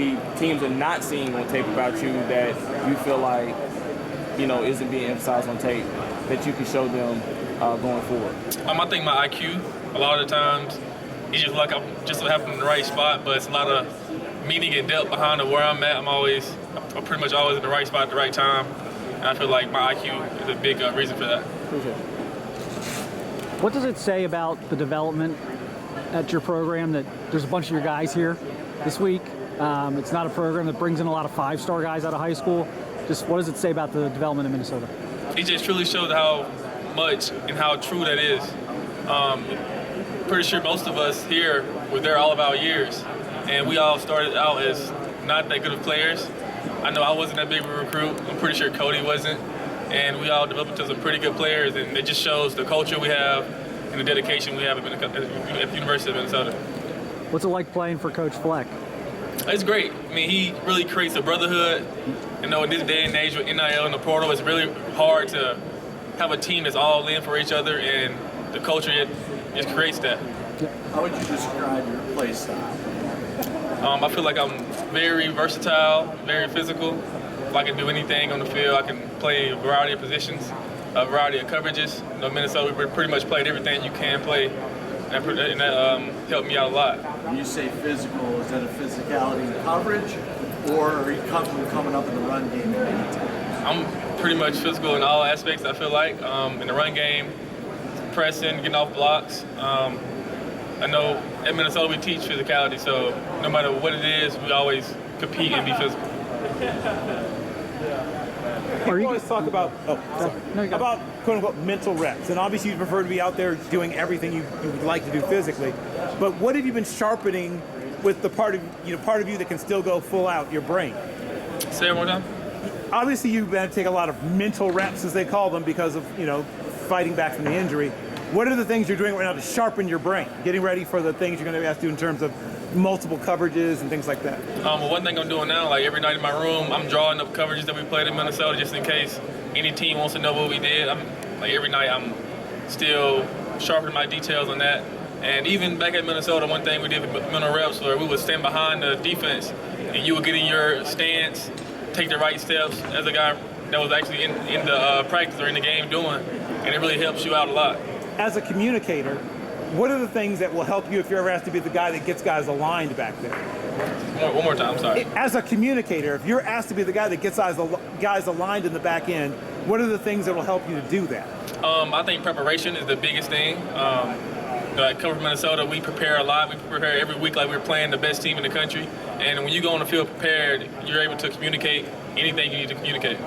maybe teams are not seeing on tape about you that you feel like, isn't being emphasized on tape that you can show them going forward? I think my IQ, a lot of the times, it's just like I'm just happening in the right spot, but it's a lot of meaning and depth behind where I'm at. I'm pretty much always in the right spot at the right time. And I feel like my IQ is a big reason for that. Appreciate it. What does it say about the development at your program that there's a bunch of your guys here this week? It's not a program that brings in a lot of five-star guys out of high school. Just what does it say about the development in Minnesota? It just truly shows how much and how true that is. Pretty sure most of us here were there all of our years, and we all started out as not that good of players. I know I wasn't that big of a recruit. I'm pretty sure Cody wasn't, and we all developed into some pretty good players, and it just shows the culture we have and the dedication we have at the University of Minnesota. What's it like playing for Coach Fleck? It's great. I mean, he really creates a brotherhood. In this day and age with NIL and the portal, it's really hard to have a team that's all in for each other, and the culture just creates that. How would you describe your play style? I feel like I'm very versatile, very physical. I can do anything on the field. I can play a variety of positions, a variety of coverages. Minnesota, we pretty much played everything you can play, and that helped me out a lot. When you say physical, is that a physicality in coverage, or are you comfortable coming up in the run game at any time? I'm pretty much physical in all aspects, I feel like. In the run game, pressing, getting off blocks. I know at Minnesota we teach physicality, so no matter what it is, we always compete and be physical. You always talk about about quote unquote mental reps, and obviously you prefer to be out there doing everything you would like to do physically. But what have you been sharpening with the part of you that can still go full out, your brain? Say it one more time. Obviously you've had to take a lot of mental reps, as they call them, because of fighting back from the injury. What are the things you're doing right now to sharpen your brain, getting ready for the things you're going to have to do in terms of multiple coverages and things like that? Well, one thing I'm doing now, like every night in my room, I'm drawing up coverages that we played in Minnesota just in case any team wants to know what we did. Every night I'm still sharpening my details on that. And even back at Minnesota, one thing we did with mental reps where we would stand behind the defense and you would get in your stance, take the right steps as a guy that was actually in the practice or in the game doing, and it really helps you out a lot. As a communicator, what are the things that will help you if you're ever asked to be the guy that gets guys aligned back there? One more time, sorry. As a communicator, if you're asked to be the guy that gets guys aligned in the back end, what are the things that will help you to do that? I think preparation is the biggest thing. I come from Minnesota, we prepare a lot. We prepare every week like we're playing the best team in the country. And when you go on the field prepared, you're able to communicate anything you need to communicate.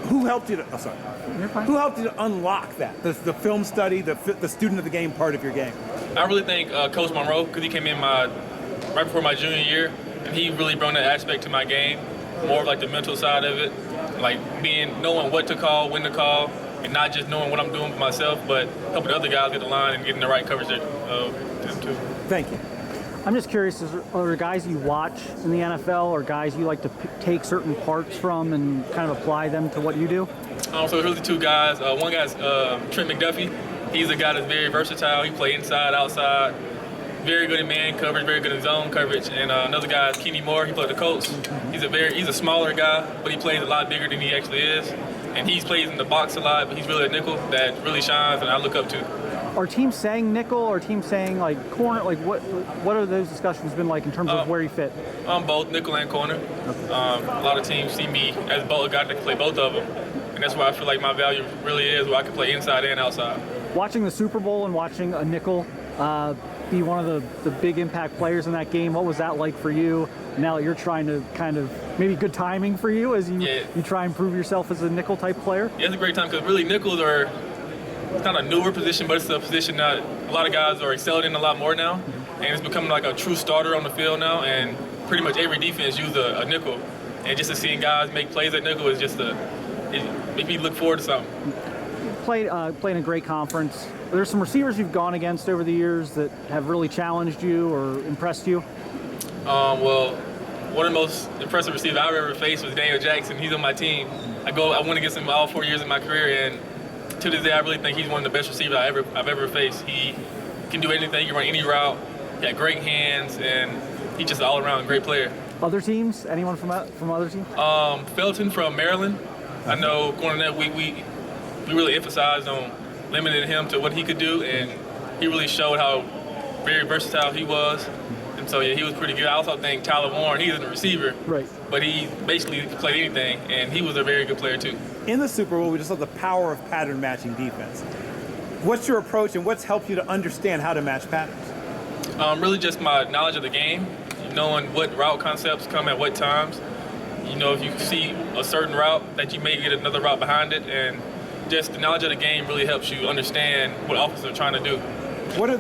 Who helped you to, Who helped you to unlock that? The film study, the student of the game part of your game? I really think Coach Monroe, because he came in right before my junior year, and he really brought that aspect to my game, more of like the mental side of it, like knowing what to call, when to call, and not just knowing what I'm doing for myself, but helping other guys get the line and getting the right coverage there too. Thank you. I'm just curious, are there guys you watch in the NFL or guys you like to take certain parts from and kind of apply them to what you do? So there's really two guys. One guy's Trent McDuffie. He's a guy that's very versatile. He plays inside, outside. Very good in man coverage, very good in zone coverage. And another guy is Kenny Moore. He played the Colts. He's a smaller guy, but he plays a lot bigger than he actually is. And he plays in the box a lot, but he's really a nickel that really shines and I look up to. Are teams saying nickel or teams saying like corner? Like what are those discussions been like in terms of where you fit? Both nickel and corner. A lot of teams see me as a guy that can play both of them. And that's why I feel like my value really is where I can play inside and outside. Watching the Super Bowl and watching a nickel be one of the big impact players in that game, what was that like for you? Now that you're trying to kind of, maybe good timing for you as you try and prove yourself as a nickel type player? Yeah, it's a great time because really nickels are kind of a newer position, but it's a position that a lot of guys are excelling in a lot more now. And it's becoming like a true starter on the field now, and pretty much every defense uses a nickel. And just to seeing guys make plays at nickel is just it makes me look forward to something. Played a great conference. There's some receivers you've gone against over the years that have really challenged you or impressed you? Well, one of the most impressive receivers I've ever faced was Daniel Jackson. He's on my team. I went against him all 4 years of my career, and to this day, I really think he's one of the best receivers I've ever faced. He can do anything. He can run any route. He got great hands, and he's just an all-around great player. Other teams? Anyone from other teams? Felton from Maryland. I know going in there, we really emphasized on limiting him to what he could do, and he really showed how very versatile he was. And so, yeah, he was pretty good. I also think Tyler Warren, he's a receiver, Right. but he basically played anything, and he was a very good player too. In the Super Bowl, we just saw the power of pattern matching defense. What's your approach, and what's helped you to understand how to match patterns? Really just my knowledge of the game, knowing what route concepts come at what times. You know, if you see a certain route, that you may get another route behind it, and just the knowledge of the game really helps you understand what offenses are trying to do. What are